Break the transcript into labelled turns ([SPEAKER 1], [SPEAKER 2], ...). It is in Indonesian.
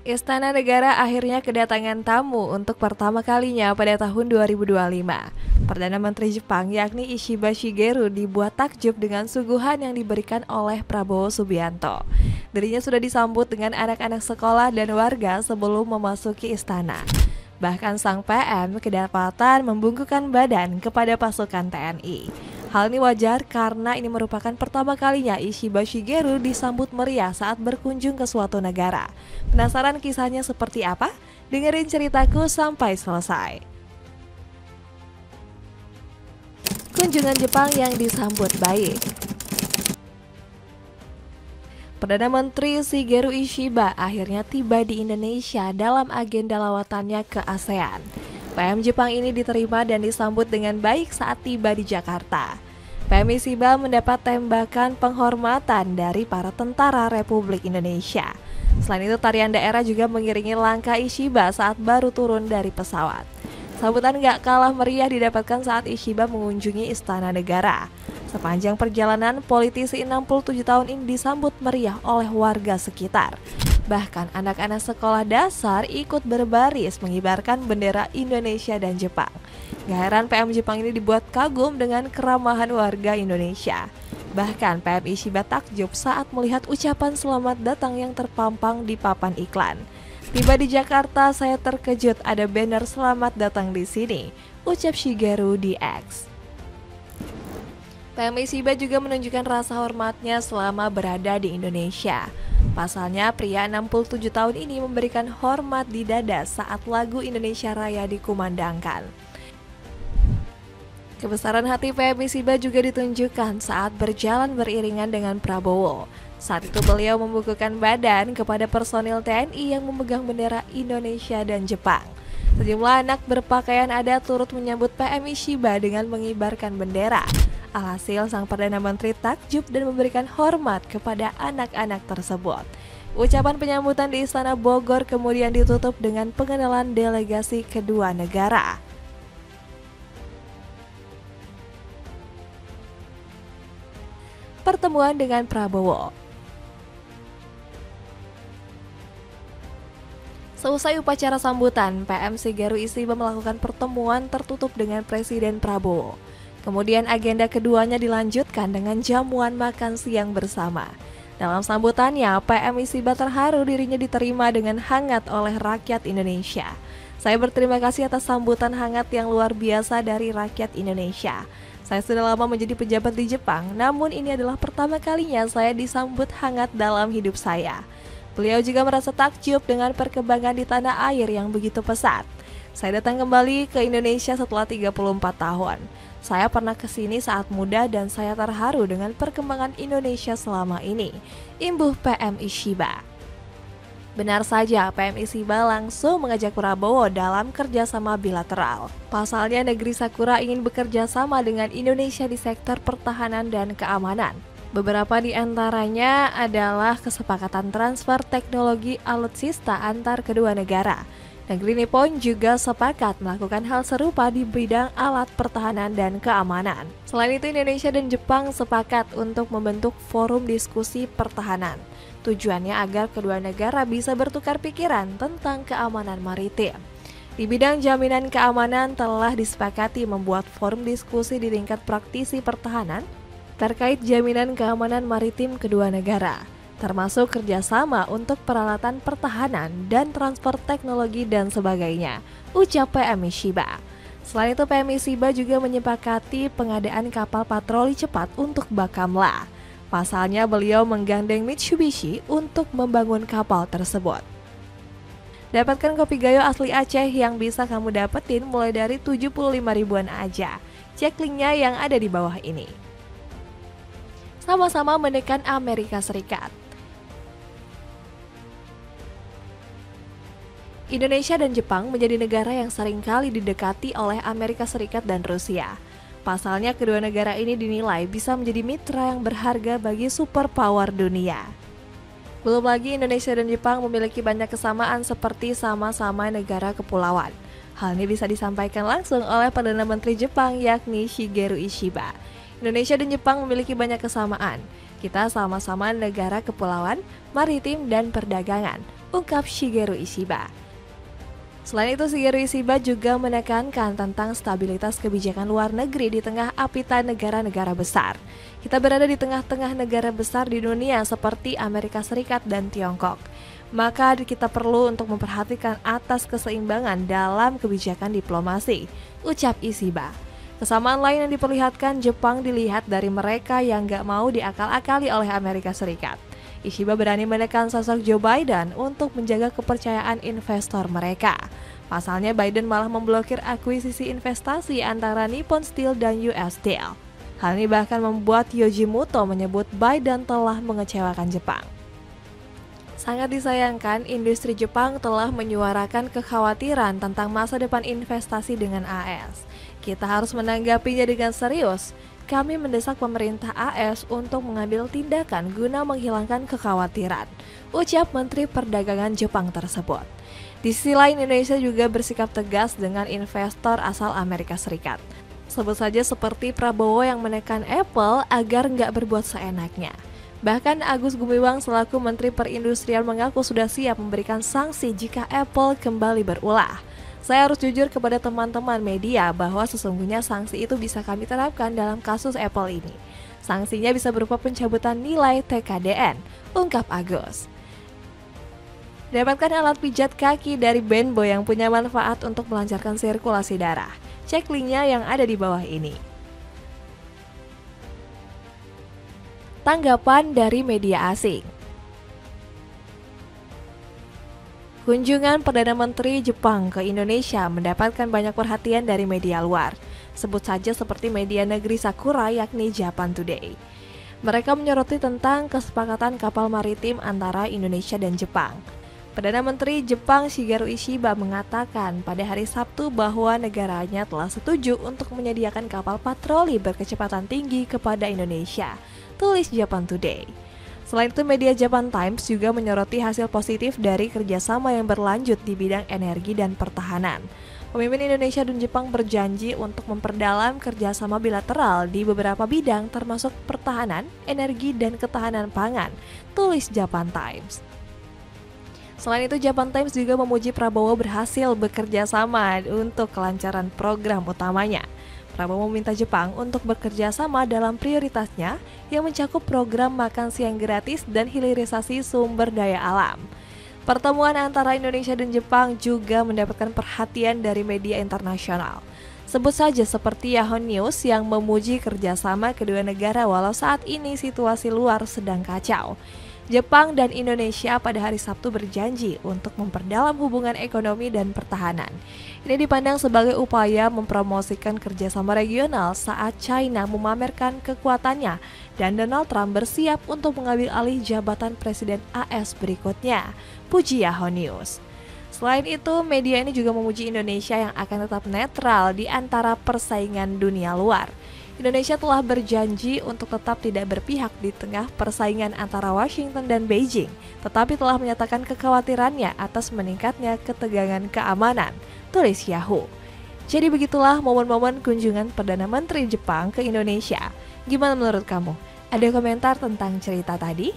[SPEAKER 1] Istana Negara akhirnya kedatangan tamu untuk pertama kalinya pada tahun 2025. Perdana Menteri Jepang yakni Ishiba Shigeru dibuat takjub dengan suguhan yang diberikan oleh Prabowo Subianto. Dirinya sudah disambut dengan anak-anak sekolah dan warga sebelum memasuki istana. Bahkan sang PM kedapatan membungkukkan badan kepada pasukan TNI. Hal ini wajar karena ini merupakan pertama kalinya Ishiba Shigeru disambut meriah saat berkunjung ke suatu negara. Penasaran kisahnya seperti apa? Dengerin ceritaku sampai selesai. Kunjungan Jepang yang disambut baik. Perdana Menteri Shigeru Ishiba akhirnya tiba di Indonesia dalam agenda lawatannya ke ASEAN. PM Jepang ini diterima dan disambut dengan baik saat tiba di Jakarta. PM Ishiba mendapat tembakan penghormatan dari para tentara Republik Indonesia. Selain itu, tarian daerah juga mengiringi langkah Ishiba saat baru turun dari pesawat. Sambutan gak kalah meriah didapatkan saat Ishiba mengunjungi Istana Negara. Sepanjang perjalanan, politisi 67 tahun ini disambut meriah oleh warga sekitar. Bahkan anak-anak sekolah dasar ikut berbaris mengibarkan bendera Indonesia dan Jepang. Gak heran PM Jepang ini dibuat kagum dengan keramahan warga Indonesia. Bahkan PM Ishiba takjub saat melihat ucapan selamat datang yang terpampang di papan iklan. Tiba di Jakarta, saya terkejut ada banner selamat datang di sini, ucap Shigeru di X. PM Ishiba juga menunjukkan rasa hormatnya selama berada di Indonesia. Pasalnya, pria 67 tahun ini memberikan hormat di dada saat lagu Indonesia Raya dikumandangkan. Kebesaran hati PM Ishiba juga ditunjukkan saat berjalan beriringan dengan Prabowo. Saat itu beliau membukukan badan kepada personil TNI yang memegang bendera Indonesia dan Jepang. Sejumlah anak berpakaian adat turut menyambut PM Ishiba dengan mengibarkan bendera. Alhasil, sang Perdana Menteri takjub dan memberikan hormat kepada anak-anak tersebut. Ucapan penyambutan di Istana Bogor kemudian ditutup dengan pengenalan delegasi kedua negara. Pertemuan dengan Prabowo. Seusai upacara sambutan, PM Shigeru Ishiba melakukan pertemuan tertutup dengan Presiden Prabowo. Kemudian agenda keduanya dilanjutkan dengan jamuan makan siang bersama. Dalam sambutannya, PM Ishiba terharu dirinya diterima dengan hangat oleh rakyat Indonesia. Saya berterima kasih atas sambutan hangat yang luar biasa dari rakyat Indonesia. Saya sudah lama menjadi pejabat di Jepang, namun ini adalah pertama kalinya saya disambut hangat dalam hidup saya. Beliau juga merasa takjub dengan perkembangan di tanah air yang begitu pesat. Saya datang kembali ke Indonesia setelah 34 tahun. Saya pernah ke sini saat muda dan saya terharu dengan perkembangan Indonesia selama ini, imbuh PM Ishiba. Benar saja, PM Ishiba langsung mengajak Prabowo dalam kerjasama bilateral. Pasalnya negeri Sakura ingin bekerja sama dengan Indonesia di sektor pertahanan dan keamanan. Beberapa di antaranya adalah kesepakatan transfer teknologi alutsista antar kedua negara. Negeri Nippon juga sepakat melakukan hal serupa di bidang alat pertahanan dan keamanan. Selain itu, Indonesia dan Jepang sepakat untuk membentuk forum diskusi pertahanan. Tujuannya agar kedua negara bisa bertukar pikiran tentang keamanan maritim. Di bidang jaminan keamanan telah disepakati membuat forum diskusi di tingkat praktisi pertahanan terkait jaminan keamanan maritim kedua negara, termasuk kerjasama untuk peralatan pertahanan dan transfer teknologi dan sebagainya, ucap PM Ishiba. Selain itu, PM Ishiba juga menyepakati pengadaan kapal patroli cepat untuk Bakamla. Pasalnya, beliau menggandeng Mitsubishi untuk membangun kapal tersebut. Dapatkan kopi Gayo asli Aceh yang bisa kamu dapetin mulai dari 75 ribuan aja. Cek linknya yang ada di bawah ini. Sama-sama menekan Amerika Serikat. Indonesia dan Jepang menjadi negara yang seringkali didekati oleh Amerika Serikat dan Rusia. Pasalnya kedua negara ini dinilai bisa menjadi mitra yang berharga bagi superpower dunia. Belum lagi Indonesia dan Jepang memiliki banyak kesamaan seperti sama-sama negara kepulauan. Hal ini bisa disampaikan langsung oleh Perdana Menteri Jepang yakni Shigeru Ishiba. Indonesia dan Jepang memiliki banyak kesamaan. Kita sama-sama negara kepulauan, maritim, dan perdagangan. ungkap Shigeru Ishiba. Selain itu, Shigeru Ishiba juga menekankan tentang stabilitas kebijakan luar negeri di tengah apitan negara-negara besar. Kita berada di tengah-tengah negara besar di dunia seperti Amerika Serikat dan Tiongkok. Maka kita perlu untuk memperhatikan atas keseimbangan dalam kebijakan diplomasi, ucap Ishiba. Kesamaan lain yang diperlihatkan Jepang dilihat dari mereka yang gak mau diakal-akali oleh Amerika Serikat. Ishiba berani menekan sosok Joe Biden untuk menjaga kepercayaan investor mereka. Pasalnya Biden malah memblokir akuisisi investasi antara Nippon Steel dan US Steel. Hal ini bahkan membuat Yoshimoto menyebut Biden telah mengecewakan Jepang. Sangat disayangkan, industri Jepang telah menyuarakan kekhawatiran tentang masa depan investasi dengan AS. Kita harus menanggapinya dengan serius. Kami mendesak pemerintah AS untuk mengambil tindakan guna menghilangkan kekhawatiran, ucap Menteri Perdagangan Jepang tersebut. Di sisi lain, Indonesia juga bersikap tegas dengan investor asal Amerika Serikat. Sebut saja seperti Prabowo yang menekan Apple agar nggak berbuat seenaknya. Bahkan Agus Gumiwang selaku Menteri Perindustrian mengaku sudah siap memberikan sanksi jika Apple kembali berulah. Saya harus jujur kepada teman-teman media bahwa sesungguhnya sanksi itu bisa kami terapkan dalam kasus Apple ini. Sanksinya bisa berupa pencabutan nilai TKDN, ungkap Agus. Dapatkan alat pijat kaki dari Benbow yang punya manfaat untuk melancarkan sirkulasi darah. Cek linknya yang ada di bawah ini. Tanggapan dari media asing. Kunjungan Perdana Menteri Jepang ke Indonesia mendapatkan banyak perhatian dari media luar. Sebut saja seperti media negeri Sakura yakni Japan Today. Mereka menyoroti tentang kesepakatan kapal maritim antara Indonesia dan Jepang. Perdana Menteri Jepang Shigeru Ishiba mengatakan pada hari Sabtu bahwa negaranya telah setuju untuk menyediakan kapal patroli berkecepatan tinggi kepada Indonesia, tulis Japan Today. Selain itu, media Japan Times juga menyoroti hasil positif dari kerjasama yang berlanjut di bidang energi dan pertahanan. Pemimpin Indonesia dan Jepang berjanji untuk memperdalam kerjasama bilateral di beberapa bidang termasuk pertahanan, energi, dan ketahanan pangan, tulis Japan Times. Selain itu, Japan Times juga memuji Prabowo berhasil bekerja sama untuk kelancaran program utamanya. Prabowo meminta Jepang untuk bekerja sama dalam prioritasnya yang mencakup program makan siang gratis dan hilirisasi sumber daya alam. Pertemuan antara Indonesia dan Jepang juga mendapatkan perhatian dari media internasional. Sebut saja seperti Yahoo News yang memuji kerjasama kedua negara walau saat ini situasi luar sedang kacau. Jepang dan Indonesia pada hari Sabtu berjanji untuk memperdalam hubungan ekonomi dan pertahanan. Ini dipandang sebagai upaya mempromosikan kerjasama regional saat China memamerkan kekuatannya dan Donald Trump bersiap untuk mengambil alih jabatan Presiden AS berikutnya, puji Yahoo News. Selain itu, media ini juga memuji Indonesia yang akan tetap netral di antara persaingan dunia luar. Indonesia telah berjanji untuk tetap tidak berpihak di tengah persaingan antara Washington dan Beijing, tetapi telah menyatakan kekhawatirannya atas meningkatnya ketegangan keamanan, tulis Yahoo. Jadi begitulah momen-momen kunjungan Perdana Menteri Jepang ke Indonesia. Gimana menurut kamu? Ada komentar tentang cerita tadi?